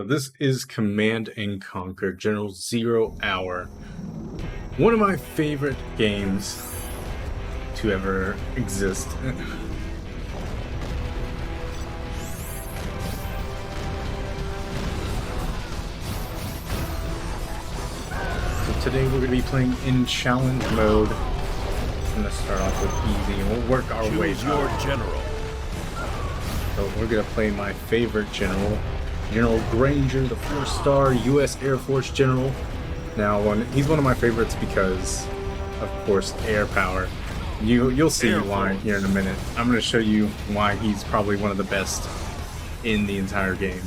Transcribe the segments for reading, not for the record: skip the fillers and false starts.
So this is Command and Conquer General 0 Hour. One of my favorite games to ever exist. So today we're going to be playing in challenge mode. I'm going to start off with easy and we'll work our way up. Choose your general. So we're going to play my favorite general. General Granger, the 4-star U.S. Air Force General. Now, he's one of my favorites because, of course, air power. You'll see why here in a minute. I'm going to show you why he's probably one of the best in the entire game.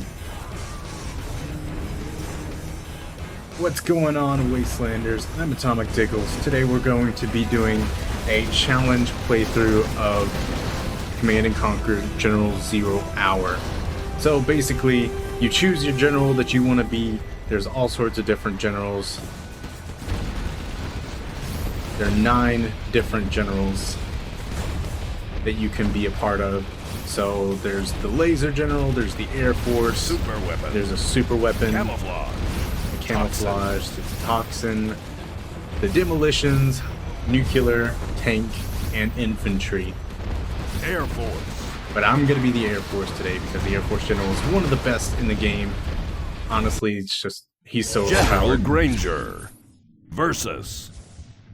What's going on, Wastelanders? I'm Atomic Diggles. Today we're going to be doing a challenge playthrough of Command and Conquer General 0 Hour. So basically, you choose your general that you want to be. There's all sorts of different generals. There are 9 different generals that you can be a part of. So there's the laser general, there's the Air Force, Super weapon. there's a super weapon, Camouflage. the camouflage, the toxin, the demolitions, nuclear, tank, and infantry. Air Force. But I'm going to be the Air Force today because the Air Force General is one of the best in the game. Honestly, it's just, he's so General overpowered. Granger versus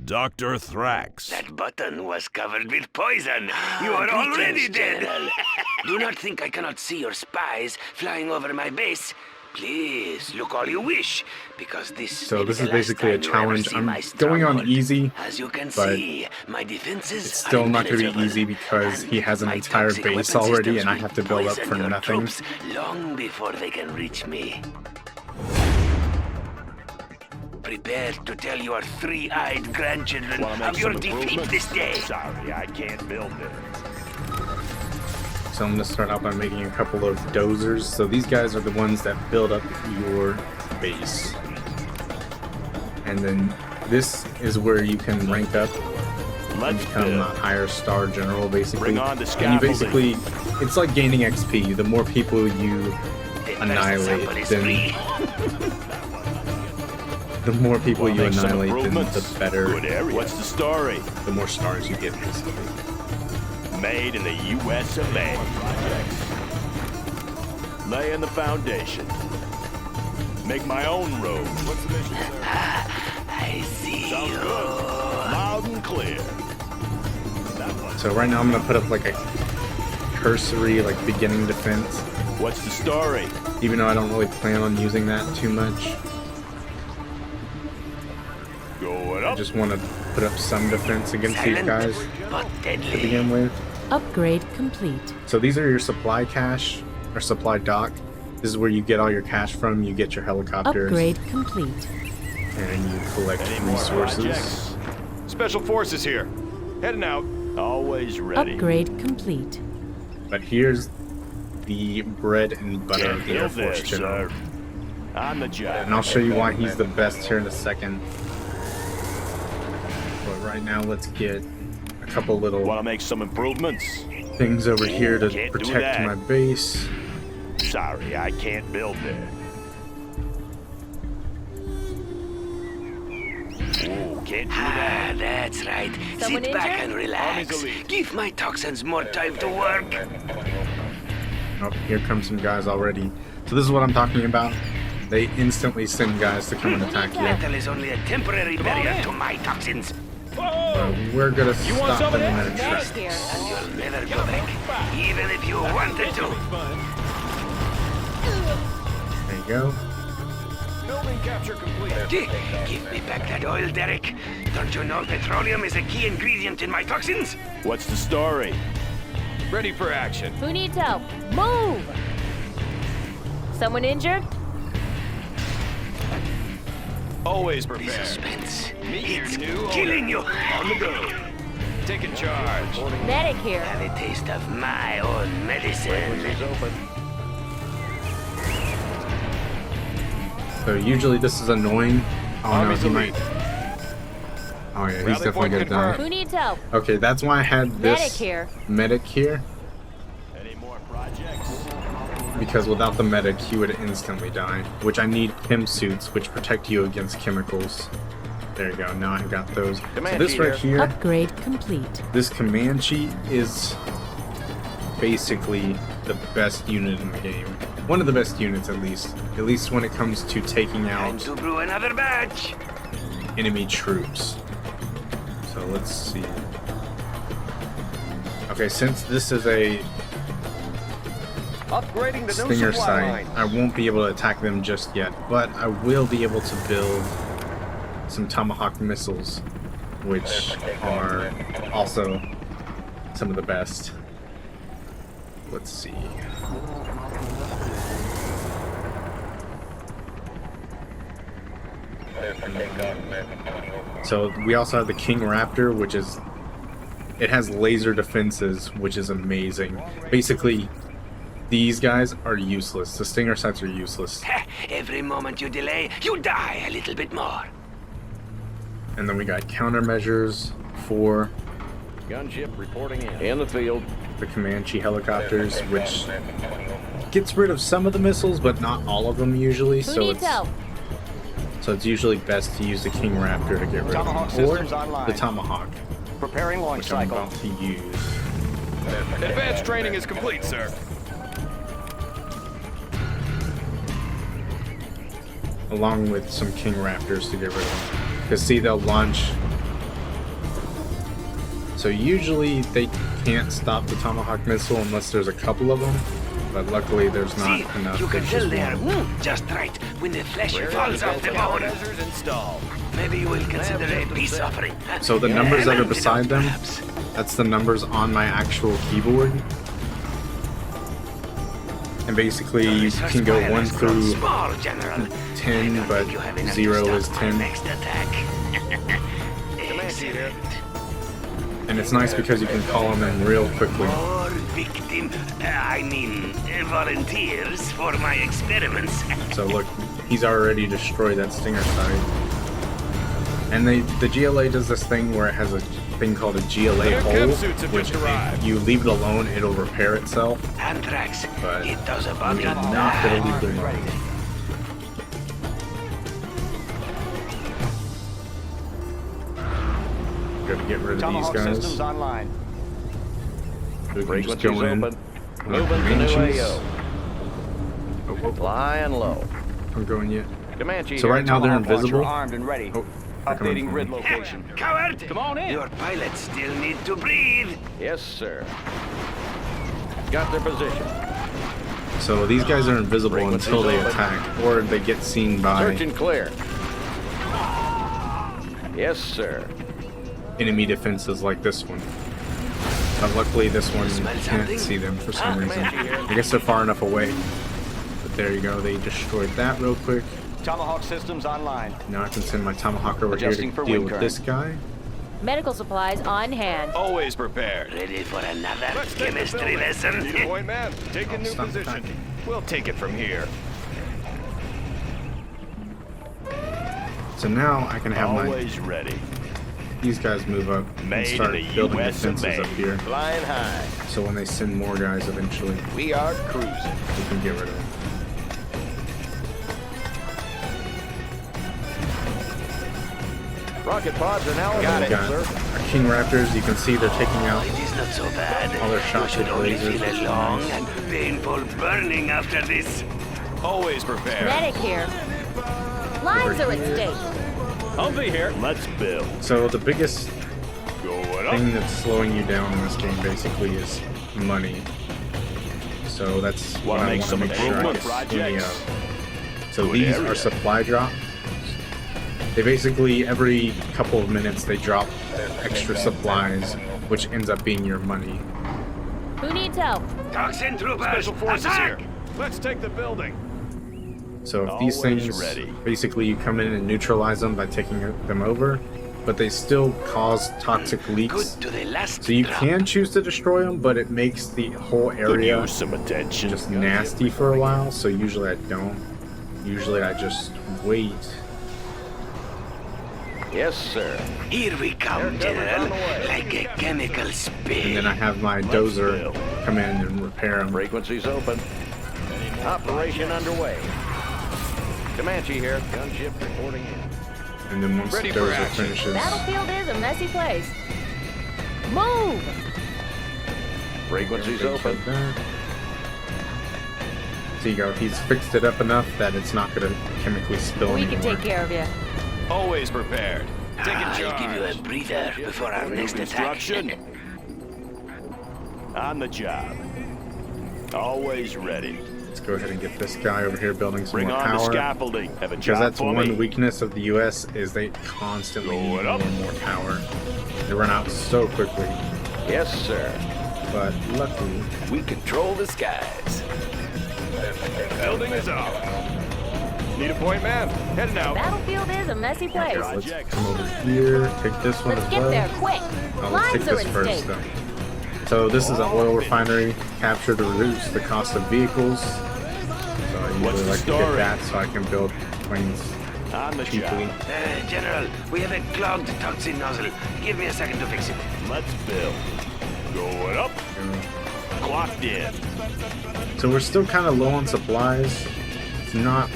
Dr. Thrax. That button was covered with poison. You are already dead. Do not think I cannot see your spies flying over my base. Please, look all you wish, because this This is the last basically a time you ever challenge. see I'm my going on stronghold. easy, As you can but see, my defenses it's are still not going to be impenetrable, easy because he has an and my entire toxic base weapon already systems and I will have to build up poison for your nothing. troops long before they can reach me. Prepare to tell your three-eyed grandchildren of your defeat this day. Sorry, I can't build it. So I'm going to start out by making a couple of dozers. So these guys are the ones that build up your base. And then this is where you can rank up and Let's become a build. higher star general, basically. Bring on the And you scaffolding. basically, it's like gaining XP. The more people you The annihilate, first sample is then free. the more people Wanna you make some annihilate, then improvements? the better, Good area. What's the story? the more stars you get, basically. Made in the U.S. of A. Laying the foundation. Make my own road. What's the mission, sir? I see Sounds you. good. Loud and clear. So right now I'm gonna put up like a cursory, like beginning defense, What's the story? even though I don't really plan on using that too much. Going I up. just want to put up some defense against these Silent, guys but to deadly. begin with. Upgrade complete. So these are your supply cache or supply dock. This is where you get all your cash from. You get your helicopters Upgrade complete. and you collect Any more resources. projects? Special Forces here. Heading out. Always ready. Upgrade complete. But here's the bread and butter of Can't the Air build Force this, General. sir. On the job. And I'll show you why he's the best here in a second. But right now, let's get a couple little Want to make some improvements? things over here to Can't do protect that. my base. Sorry, I can't build there. Ooh, can't do that. Ah, that's right. Someone Sit back injured? and relax. Army's elite. Give my toxins more time to work. Oh, here come some guys already. So this is what I'm talking about. They instantly send guys to come and attack you. Metal is only a temporary barrier to my toxins, We're gonna stop them in their tracks. and you'll never go back, even if you wanted to. There you go. Building capture complete. Give me back that oil, Derek. Don't you know petroleum is a key ingredient in my toxins? What's the story? Ready for action. Who needs help? Move! Someone injured? Always The prepared. suspense. Meet your It's new killing you. On the go. Taking charge. Medic here. Have a taste of my own medicine. So usually this is annoying. Oh no, Army's he elite. might. Oh yeah, he's Rally definitely point gonna die. confirmed. Who needs help? Okay, that's why I had this Medic here. medic here. Any more projects? because without the medic, he would instantly die. Which I need chem suits, which protect you against chemicals. There you go. Now I've got those. So this right here, Upgrade complete. this command sheet is basically the best unit in the game. One of the best units, at least. At least when it comes to taking Time out to brew another batch. enemy troops. So let's see. Okay, since this is a Upgrading the new Stinger supply site, line. I won't be able to attack them just yet, but I will be able to build some Tomahawk missiles, which are also some of the best. Let's see. So we also have the King Raptor, which is, it has laser defenses, which is amazing. Basically, these guys are useless. The Stinger sights are useless. Every moment you delay, you die a little bit more. And then we got countermeasures for Gunship reporting in the field. the Comanche helicopters, which gets rid of some of the missiles, but not all of them usually. Who So needs it's help? usually best to use the King Raptor to get rid Tomahawk of them, or systems online. the Tomahawk, Preparing launch which I'm cycle. about to use. Advanced training is complete, sir. Along with some King Raptors to get rid of them. Because see, they'll launch. So usually they can't stop the Tomahawk missile unless there's a couple of them. But luckily there's not See, enough. you can There's tell just they are one. just right when the flesh falls off the bone. Countermeasures installed. Maybe you will consider a peace offering. huh? So the numbers that are beside them, Perhaps. that's the numbers on my actual keyboard. And basically you can go 1 through Small, General. 10, I don't but think you have enough to 0 stop is my 10. Next attack. Excellent. And it's nice because you can call them in real quickly. More volunteers for my experiments. So look, he's already destroyed that Stinger site. And the GLA does this thing where it has a thing called a GLA Their hole, chem suits have which just arrived. if you leave it alone, it'll repair itself. Anthrax. But It does a you're body not gonna leave bad. it alone. Gotta get rid of these Tomahawk guys. systems online. We can just Frequencies go in. open. with Moving to new Comanches. AO. Oh, Flying low. I'm going yet. Comanche So here, right now they're Tomahawk launcher invisible. armed and ready. Oh, they're coming Updating for grid me. location. Coward! Come on in. Your pilots still need to breathe. Yes, sir. Got their position. So these guys are invisible Frequencies until they open. attack, or they get seen by Search and clear. Yes, sir. enemy defenses like this one. But luckily this one Smell can't something? see them for some Ah, reason. Comanche here. I guess they're far enough away. But there you go, they destroyed that real quick. Tomahawk systems online. Now I can send my Tomahawk over here Adjusting to for deal wind with current. this guy. Medical supplies on hand. Always prepared. Ready for another Let's take the chemistry building. lesson? Need a point man. Taking new Stop position. attacking. We'll take it from here. So now I can have Always ready. these guys move up and Made start in the building US of defenses A. up here. Flying high. So when they send more guys eventually, We are cruising. we can get rid of them. Rocket pods are now And got then it, we got sir. our King Raptors. You can see they're taking out It is not so bad. all their shots You with should only lasers, feel which a is long nice. and painful burning after this. Always prepared. Medic here. Lives are at stake. I'll be here. Let's build. So the biggest Going thing that's slowing you down in this game basically is money. So that's what Wanna I make want to some make sure I improvement get plenty projects? of. So Good these area. are supply drops. They basically, every couple of minutes, they drop extra supplies, which ends up being your money. Who needs help? Toxin troopers, Special forces attack! here. Let's take the building. So if these Always things, ready. basically you come in and neutralize them by taking them over, but they still cause toxic Good leaks. to the last So you drop. can choose to destroy them, but it makes the whole Could area use some attention. just nasty for a while, so usually I don't. Usually I just wait. Yes, sir. Here we come, They're covered General, on the way. like a chemical And spill. then I have my Let's dozer build. come in and repair them. Frequencies open. Operation underway. Comanche here. Gunship reporting in. And then once Ready the for dozer action. finishes, Battlefield is a messy place. Move! Frequencies take open. that. So you go. He's fixed it up enough that it's not going to chemically spill We can anymore. take care of you. Always prepared. Taking I'll charge. give you a breather before our next attack. Instruction. On the job. Always ready. Let's go ahead and get this guy over here building some Bring more on the power. scaffolding. Have a Because job that's for one me. weakness of the U.S. is they constantly need Going more up. and more power. They run out so quickly. Yes, sir. But luckily, We control the skies. Building is up. Need a point, man? Heading out. Battlefield is a messy place. let's come over here, take this one Let's as get well. there quick. Oh, let's take Lives are this at first, stake. though. So this is an oil refinery capture to reduce the cost of vehicles. So I What's usually the like to get story? that so I can build planes On the cheaply. job. General, we have a clogged toxin nozzle. Give me a second to fix it. Let's build. Going up. Clocked in. So we're still kind of low on supplies. It's not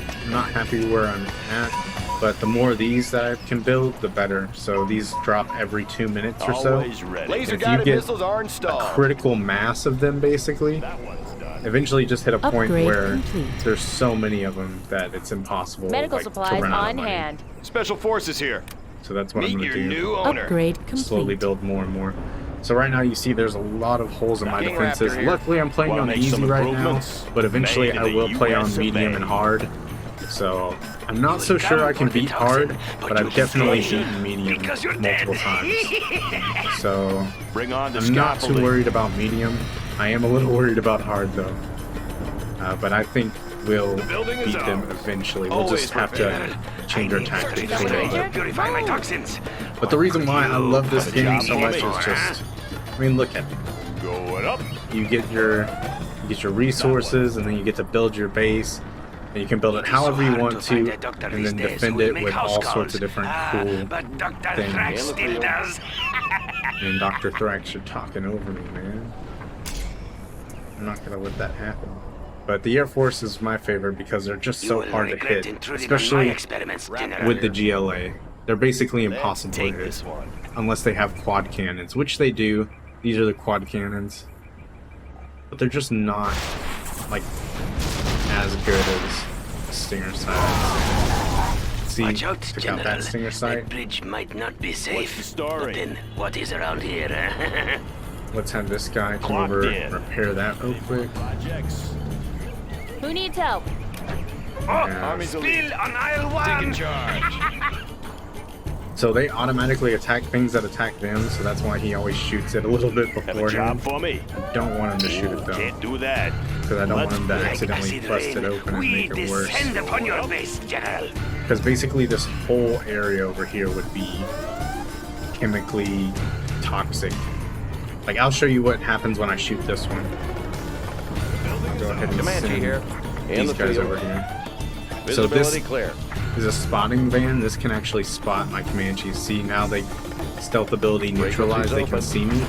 happy where I'm at, but the more of these that I can build, the better. So these drop every 2 minutes or so. Always ready. If you get are a installed. critical mass of them, basically, That one's done. eventually just hit a point Upgrade where complete. there's so many of them that it's impossible Medical like, to supplies run out of on money. hand. Special forces here. So that's what I'm Meet going your to do. new owner. Upgrade complete. Slowly build more and more. So right now you see there's a lot of holes in my King defenses. Raptor here. Luckily I'm playing Wanna on make easy some right now, improvements? but eventually Made in I will the play on US of medium A. and hard. So I'm not so sure I can beat hard, but I've definitely beaten medium Because you're dead. multiple times. So Bring on the I'm not too scaffolding. worried about medium. I am a little worried about hard though. But I think we'll building is beat them ours. eventually. We'll Always just have prepared. to change our tactics a little Ranger? bit. Purify my toxins. But the reason why I love this game so much is Job for me. just, I mean, look at it. Going up. You get your resources, and then you get to build your base, and you can build it however you want to, and then defend it with all sorts of different cool But Dr. things. Thrax still does. And Dr. Thrax, you're talking over me, man. I'm not gonna let that happen. But the Air Force is my favorite because they're just You so will hard to regret hit, intruding on my especially experiments, General. with the GLA. They're basically Let's impossible to take hit, this one. unless they have quad cannons, which they do. These are the quad cannons, but they're just not like as good as Stinger sights. See, Watch out, took General. out that Stinger sight. That bridge might not be safe. the story? But then, what is around here? Huh? Let's have this guy come Clocked over, in. repair that real quick. Projects. Who needs help? Army's elite. Spill on aisle Taking 1. charge. So they automatically attack things that attack them, so that's why he always shoots it a little bit Have a job beforehand. for me. I don't want him to shoot it though, Can't do that. because I don't want him to Like accidentally acid bust rain, it open and we make it worse. descend upon your base, General. Because basically this whole area over here would be chemically toxic. Like, I'll show you what happens when I shoot this one. I'll go ahead and Comanche send here. In these the guys field. over here. So Visibility this clear. is a spotting van. This can actually spot my Comanches. See, now they stealth ability neutralized. They can open. see me,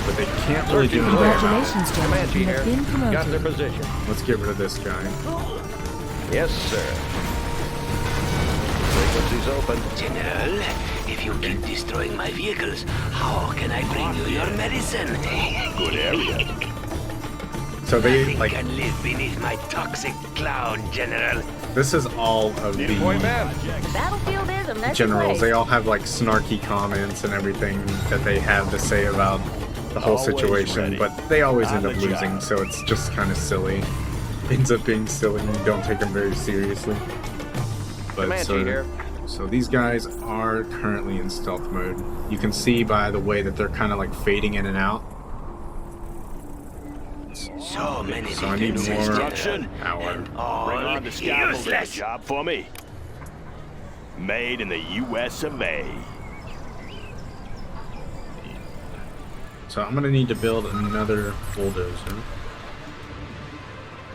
but they can't really do anything about it. Congratulations, General. Comanche You here. have been Got their promoted. position. Let's get rid of this guy. Yes, sir. Frequencies open. General, if you keep destroying my vehicles, how can I bring you your medicine? Good area. So they, Nothing like, can live beneath my toxic cloud, General. this is all of Need a point, the man. The battlefield is a messy generals. place. They all have like snarky comments and everything that they have to say about the whole Always situation, ready. but they always On end up the job. losing, so it's just kind of silly. Ends up being silly and you don't take them very seriously. But Comanche here. so these guys are currently in stealth mode. You can see by the way that they're kind of like fading in and out. So many So I need defenses, more General, power. and all Bring on the scaffolding. useless. Job for me. Made in the US of A. So I'm gonna need to build another bulldozer.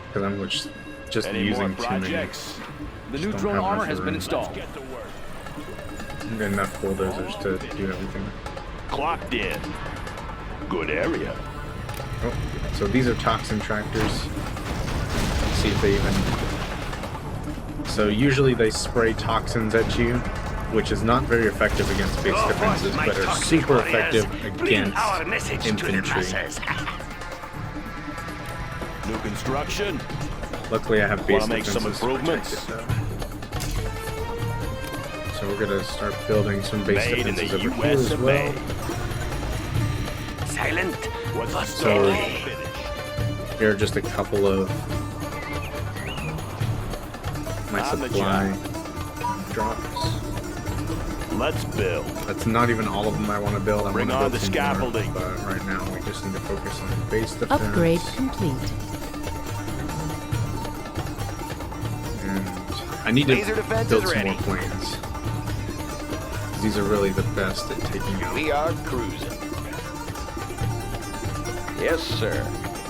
Because I'm just Any more using too many. projects? The Just don't neutron have armor enough has been room. installed. Get to work. Got enough bulldozers to do everything. Clocked in. Good area. Oh, so these are toxin tractors. see if they even... So usually they spray toxins at you, which is not very effective against base defenses, but are super effective against infantry. New construction. Luckily I have base Wanna make defenses some improvements? to protect it, though. So we're gonna start building some base Made in the defenses over here US as of well. A. Silent. What's the but So- story? deadly. Here are just a couple of my On the supply drops. Let's build. That's not even all of them I want to build. I Bring want to on build the some more, scaffolding. but right now we just need to focus on base defense. Upgrade complete. And I need Laser to defense build is some ready. more planes. These are really the best at taking out. We are cruising. Yes, sir.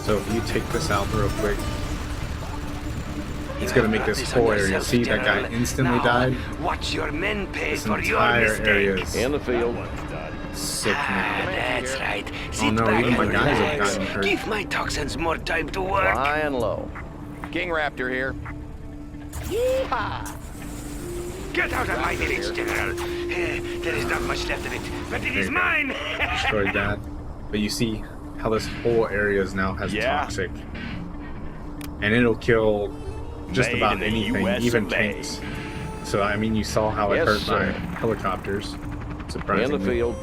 So if you take this out real quick, it's gonna make this whole area. See, that guy instantly died. Watch your men pay This for your entire mistake. area is In the field. sick Ah, now. that's right. Oh Sit no, back even my and guys have relax. gotten hurt. Give my toxins more time to work. Flying low. King Raptor here. Get out of my village, General. There is not much left of it, but it is mine. Destroyed that. But you see how this whole area is now has Yeah. toxic. And it'll kill just Made about in the anything, US even of A. tanks. So I mean, you saw how it Yes, hurt sir. my helicopters. In Surprisingly. the field.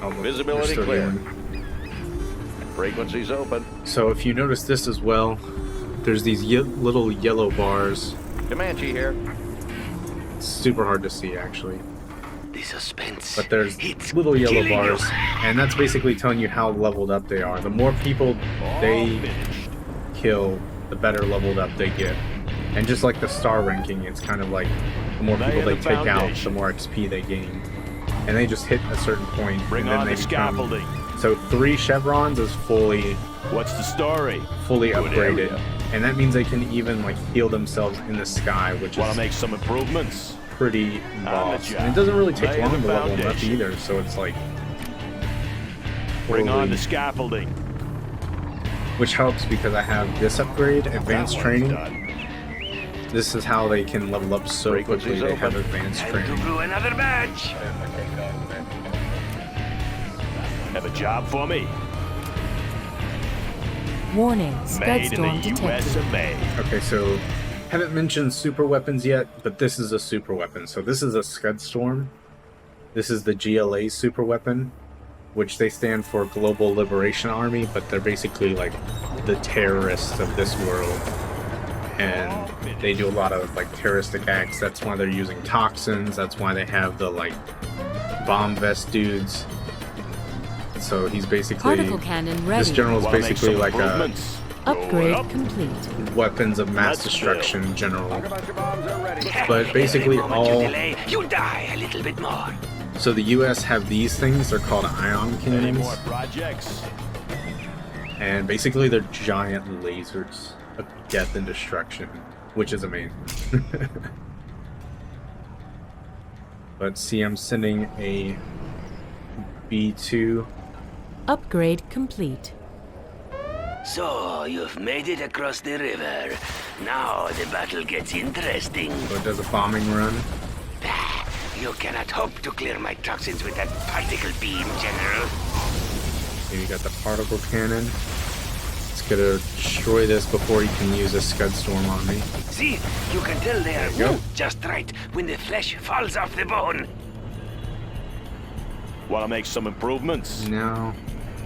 Oh, look, Visibility they're still clear. going. Frequencies open. So if you notice this as well, there's these little yellow bars. Comanche here. It's super hard to see actually. The suspense. But there's It's little yellow killing you. bars, and that's basically telling you how leveled up they are. The more people they kill, the better leveled up they get. And just like the star ranking, it's kind of like the more people they the take out, the foundation. more XP they gain. And they just hit a certain point, Bring and then on they the become... scaffolding. So 3 chevrons is fully What's the story? Good upgraded, area. and that means they can even like heal themselves in the sky, which Want is to make some improvements? pretty On the boss. job. And it doesn't really take Lay long the to level them up foundation. either, so it's like Bring on totally- the scaffolding. which helps because I have this upgrade, advanced That one's training. done. This is how they can level up so quickly. Frequencies They have open. advanced Time to training. brew another batch. Have a job for me? Warning, Made in Scudstorm the US detected. of A. Okay, so haven't mentioned super weapons yet, but this is a super weapon. So this is a Scudstorm. This is the GLA super weapon, which they stand for Global Liberation Army, but they're basically like the terrorists of this world. And they do a lot of like terroristic acts. That's why they're using toxins. That's why they have the like bomb vest dudes. So he's basically Particle cannon ready. this general is Want to make basically some like a improvements? Upgrade Going up. complete. weapons of mass Let's destruction general. About your bombs are ready. But basically Every moment you all- delay, you die a little bit more. So the US have these things. They're called ion Any cannons, more projects? and basically they're giant lasers of death and destruction, which is amazing. But see, I'm sending a B2. Upgrade complete. So, you've made it across the river. Now the battle gets interesting. So it does a bombing run. You cannot hope to clear my toxins with that particle beam, General. Here you got the particle cannon. It's gonna destroy this before you can use a Scudstorm on me. See, you can tell they are There you go. moved just right when the flesh falls off the bone. Want to make some improvements? No.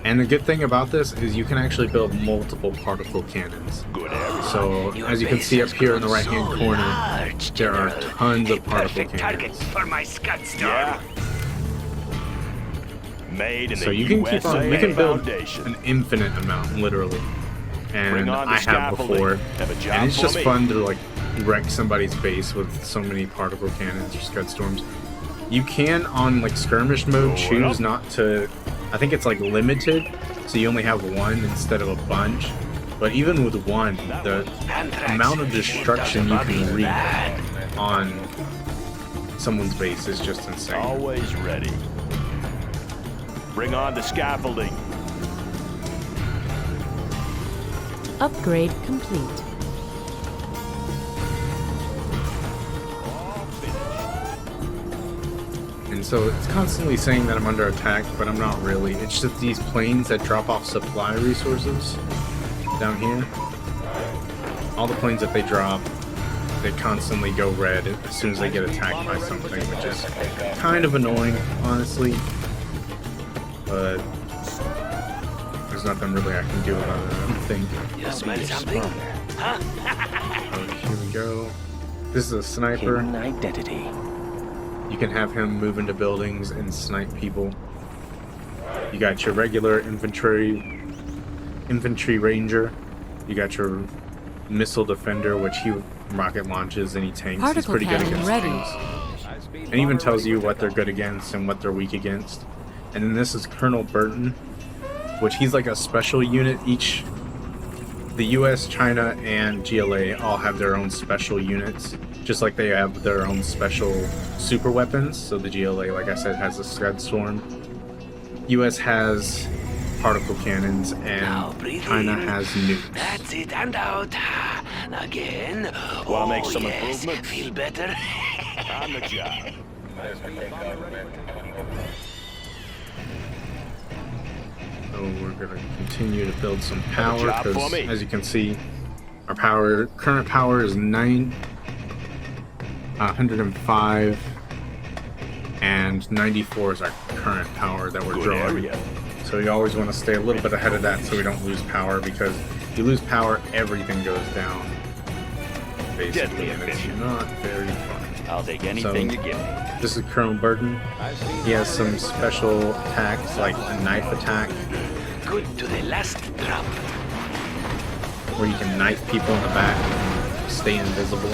And the good thing about this is you can actually build multiple particle cannons. Good area. So, Your as you can base see up has here in the grown right-hand so corner, large, there are General. tons of A particle perfect target cannons. for my Scudstorm. Yeah. Made in So the you can USA keep on, you can build Foundation. an infinite amount, literally. Bring And on the I have scaffolding. before. Have a job And it's for just me. fun to like wreck somebody's base with so many particle cannons or Scudstorms. You can, on like skirmish mode, Go choose up. not to, I think it's like limited, so you only have one instead of a bunch. But even with one, the Anthrax. amount of It destruction you doesn't can bother wreak bad. on someone's base is just insane. Always ready. Bring on the scaffolding. Upgrade complete. So it's constantly saying that I'm under attack, but I'm not really. It's just these planes that drop off supply resources down here. All the planes that they drop, they constantly go red as soon as they get attacked by something, which is kind of annoying, honestly. But there's nothing really I can do about it, I don't think. You smell something? Huh? Oh, here we go. This is a sniper. Hidden identity. You can have him move into buildings and snipe people. You got your regular infantry ranger. You got your missile defender, which he rocket launches any tanks. He's Particle pretty good cannon against ready. tanks. And even tells you what they're good against and what they're weak against. And then this is Colonel Burton, which he's like a special unit. The US, China, and GLA all have their own special units, just like they have their own special super weapons. So the GLA, like I said, has a Scud Storm. US has particle cannons, Now and breathe China in. has nukes. That's it, and out. Again. Wanna make Oh, some yes. improvements? Feel better? On the job. So we're gonna continue to build some Have a power job for because, me. as you can see, our current power is 105, and 94 is our current power that we're Good drawing. area. So you always want to stay a little bit ahead of that so we don't lose power, because if you lose power, everything goes down. Basically, Deadly and it's efficient. not very fun. I'll take anything you give me. This is Colonel Burton. He has some special attacks, like a knife attack, Good to the last drop. where you can knife people in the back and stay invisible.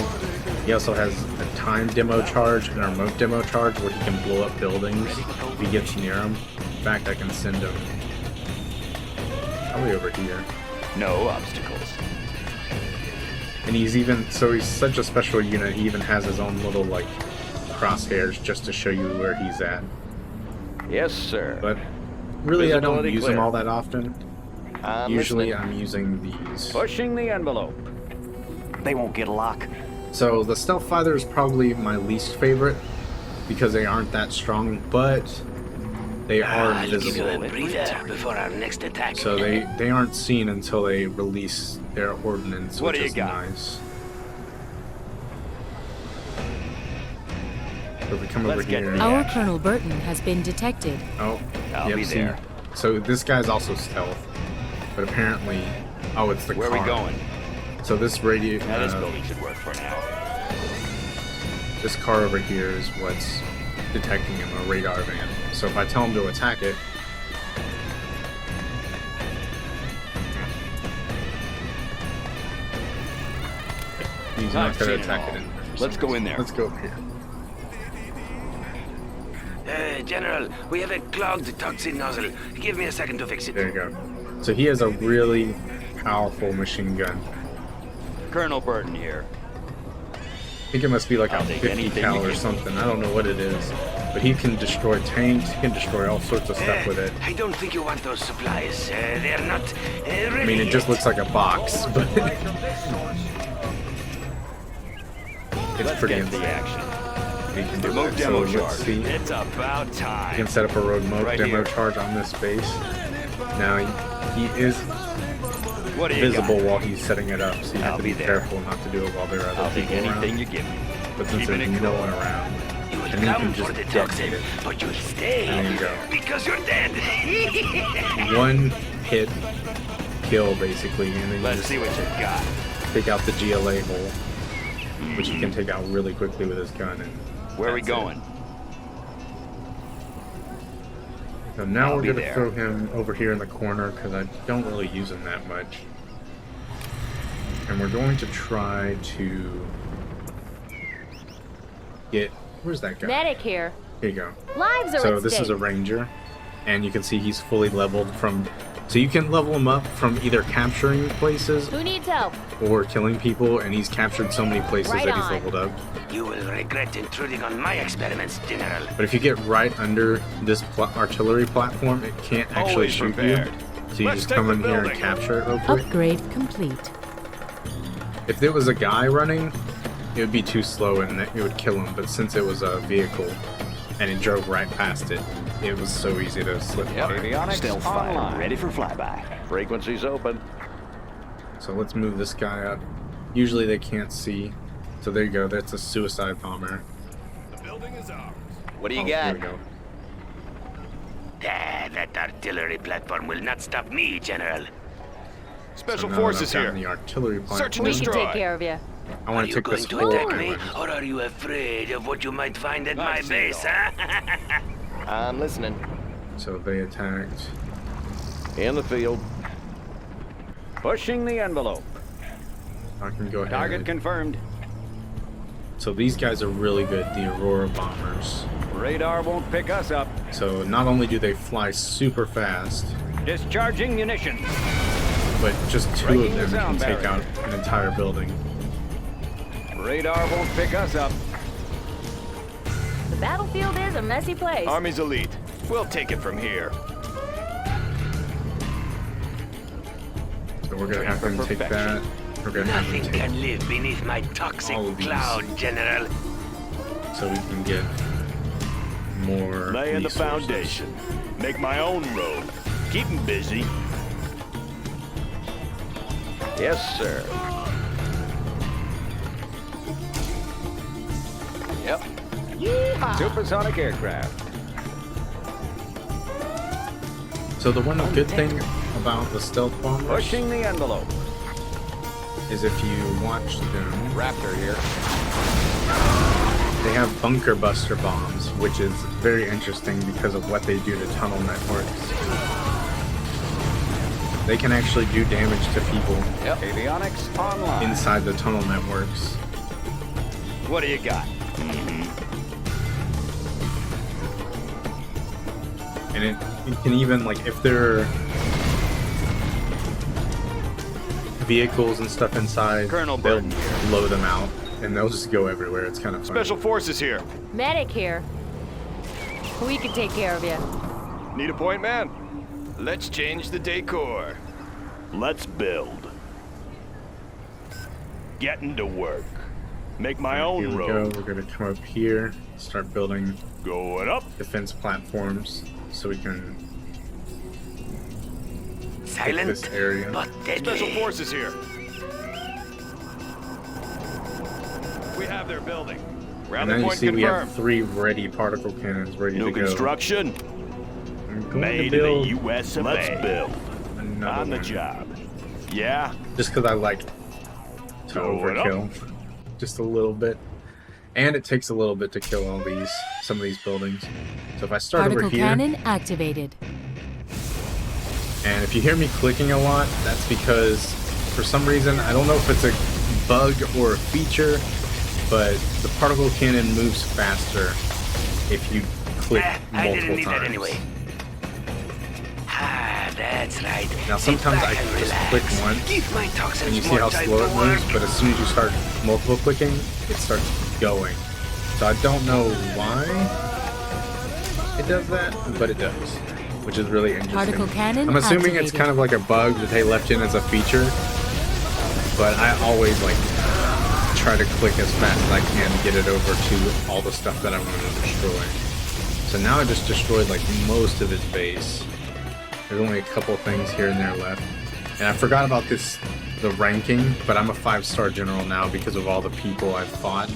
He also has a time demo charge and a remote demo charge where he can blow up buildings if he gets near them. In fact, I can send him probably over here. No obstacles. And he's such a special unit, he even has his own little, like, crosshairs just to show you where he's at. Yes, sir. But really, I don't Visibility use clear. them all that often. I'm Usually listening. I'm using these. Pushing the envelope. They won't get a lock. So the stealth fighter is probably my least favorite because they aren't that strong, but they are I'll give you a invisible. breather before our next attack. So they aren't seen until they release their ordnance, What which do you is got? nice. So we come Let's over get here. the- Our Colonel Burton has been detected. Oh, I'll yep, be see. there. So this guy's also stealth, but apparently, it's the Where car. are we going? So this radio, Now this building should work for now. this car over here is what's detecting him, a radar van. So if I tell him to attack it, he's not I've going seen to it attack all. it in. Let's go in there. Let's go over here. General, we have a clogged toxin nozzle. Give me a second to fix it. There you go. So he has a really powerful machine gun. Colonel Burton here. I think it must be like a I'll take 50 anything cal you or give me. something. I don't know what it is. But he can destroy tanks, he can destroy all sorts of stuff with it. I don't think you want those supplies. They're not ready I mean, it just yet. looks like a box, but it's Let's pretty get the insane. action. He can do Remote that. demo So charge. let's see. It's about You time. can set up a remote Right demo here. charge on this base. Now he is What do you visible got? while he's setting it up, so you have I'll to be be there. careful not to do it while there are other I'll take people anything around. you give me. But since Keeping there's it no cool. one around, You will and you come can for just the detonate toxin, it. but you'll stay There you go. because you're dead. One hit kill basically, and then you Let's just see what you got. take out the GLA hole, which you can take out really quickly with his gun. And Where are we that's it. going? So now I'll we're be gonna there. throw him over here in the corner because I don't really use him that much. And we're going to try to get, where's that guy? Medic here. Here you go. Lives are So at this stake. is a ranger, and you can see he's fully leveled from, so you can level him up from either capturing places Who needs help? or killing people, and he's captured so many places Right that he's on. leveled up. You will regret intruding on my experiments, General. But if you get right under this artillery platform, it can't actually Always shoot prepared. you. So you Let's just take come the in here and building. capture it real quick. Upgrade complete. If there was a guy running, it would be too slow and it would kill him. But since it was a vehicle, and it drove right past it. It was so easy to slip by. Avionics Stealth online. fighter, ready for flyby. Frequencies open. So let's move this guy up. Usually they can't see. So there you go. That's a suicide bomber. The building is ours. What do you Oh, got? here we go. That artillery platform will not stop me, General. Special So now that forces I've gotten here. the artillery Search platform. and We can destroy. take care of you. I Are want to you take going this to whole attack me, island. or are you afraid of what you might find at my I've seen base, it all. huh? I'm listening. So they attacked. In the field. Pushing the envelope. I can go ahead. Target confirmed. So these guys are really good, the Aurora bombers. Radar won't pick us up. So not only do they fly super fast, Discharging munitions. but just two Breaking of them the can sound take barrier. out an entire building. Radar won't pick us up. The battlefield is a messy place. Army's elite. We'll take it from here. So we're gonna have them take that. We're gonna have them Nothing take can live beneath my toxic all of these. cloud, General. so we can get more Laying the resources. foundation. Make my own road. Keep 'em busy. Yes, sir. Yep. Supersonic aircraft. So the one good thing about the stealth bombers Pushing the envelope. is if you watch them, Raptor here. they have bunker buster bombs, which is very interesting because of what they do to tunnel networks. They can actually do damage to people Yep. Avionics online. inside the tunnel networks. What do you got? And it can even, like, if there are vehicles and stuff inside, Colonel they'll Burton here. blow them out, and they'll just go everywhere. It's kind of fun. Special forces here. Medic here. We can take care of you. Need a point, man? Let's change the decor. Let's build. Getting to work. Make my Here own we go. road. We're gonna come up here, start building Going up. defense platforms so we can take Silent, this area. but Special deadly. forces here. We have their building. And Rally then you point see we have confirmed. 3 ready particle cannons ready New to go. construction. I'm going Made to in build the U.S. of A. Let's build. another On the one. job. Yeah. Just because I like to Going overkill just a little bit, and it takes a little bit to kill some of these buildings. So if I start Particle over here, cannon activated. and if you hear me clicking a lot, that's because for some reason, I don't know if it's a bug or a feature, but the particle cannon moves faster if you click I didn't multiple need that times. anyway. Ah, that's right. Now sometimes Sit I back and just relax. click once, Give my toxins and you see more how time slow to it moves, work. but as soon as you start multiple clicking, it starts going. So I don't know why it does that, but it does, which is really interesting. Particle cannon I'm assuming it's activated. kind of like a bug that they left in as a feature, but I always like try to click as fast as I can to get it over to all the stuff that I want to destroy. So now I just destroyed like most of his base. There's only a couple things here and there left. And I forgot about the ranking, but I'm a 5-star general now because of all the people I've fought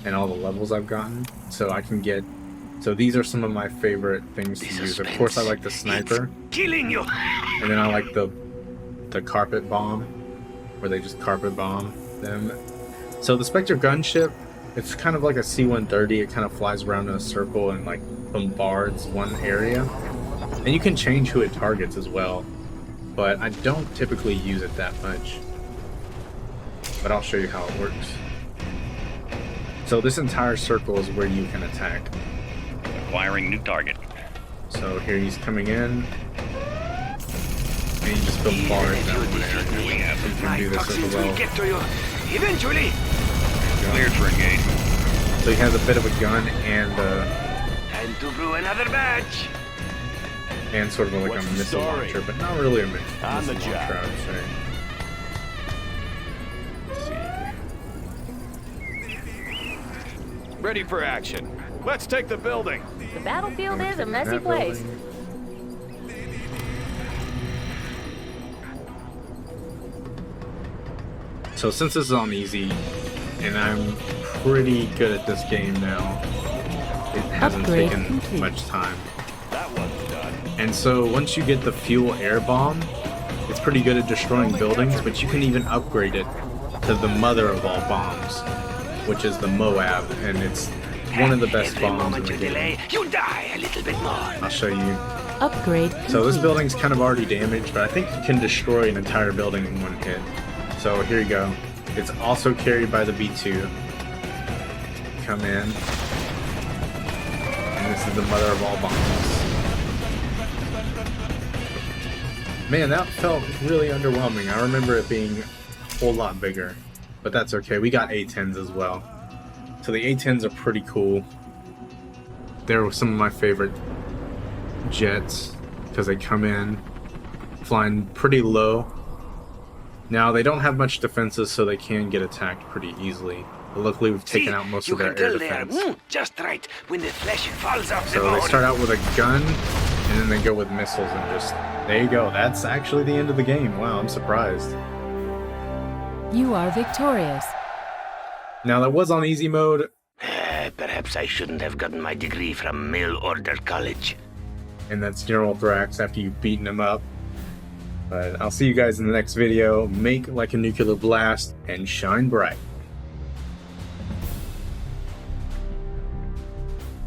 and all the levels I've gotten. So I can get, so these are some of my favorite things to use. Of course I like the sniper, It's killing you. and then I like the carpet bomb, where they just carpet bomb them. So the Specter Gunship, it's kind of like a C-130. It kind of flies around in a circle and like bombards one area. And you can change who it targets as well, but I don't typically use it that much. But I'll show you how it works. So this entire circle is where you can attack. Acquiring new target. So here he's coming in, and you just Even bombard if that you one defeat me, area. You can my do this as toxins well. will get to you eventually. Cleared for engagement. So he has a bit of a gun and Time to brew another batch. sort of like What's a the missile story? launcher, but not really a missile On the launcher, job. I would say. Let's see. Ready for action. Let's take the building. The battlefield is a messy That place. building. So since this is on easy, and I'm pretty good at this game now, it hasn't Upgrade taken complete. much time. That one's done. And so once you get the fuel air bomb, it's pretty good at destroying buildings, but you can even upgrade it to the mother of all bombs, which is the Moab, and it's one of the best Every bombs in moment the you game. delay, you die a little bit more. I'll show you. Upgrade complete. So this building's kind of already damaged, but I think you can destroy an entire building in one hit. So here you go. It's also carried by the B2. Come in. And this is the mother of all bombs. Man, that felt really underwhelming. I remember it being a whole lot bigger. But that's okay. We got A-10s as well. So the A-10s are pretty cool. They're some of my favorite jets because they come in flying pretty low. Now they don't have much defenses, so they can get attacked pretty easily. But luckily we've taken out most you of their can air tell they are defense. just right when the flesh falls off the So bone. they start out with a gun, and then they go with missiles and just... There you go. That's actually the end of the game. Wow, I'm surprised. You are victorious. Now that was on easy mode, Perhaps I shouldn't have gotten my degree from mail order college. and that's General Thrax after you've beaten him up. But I'll see you guys in the next video. Make like a nuclear blast and shine bright.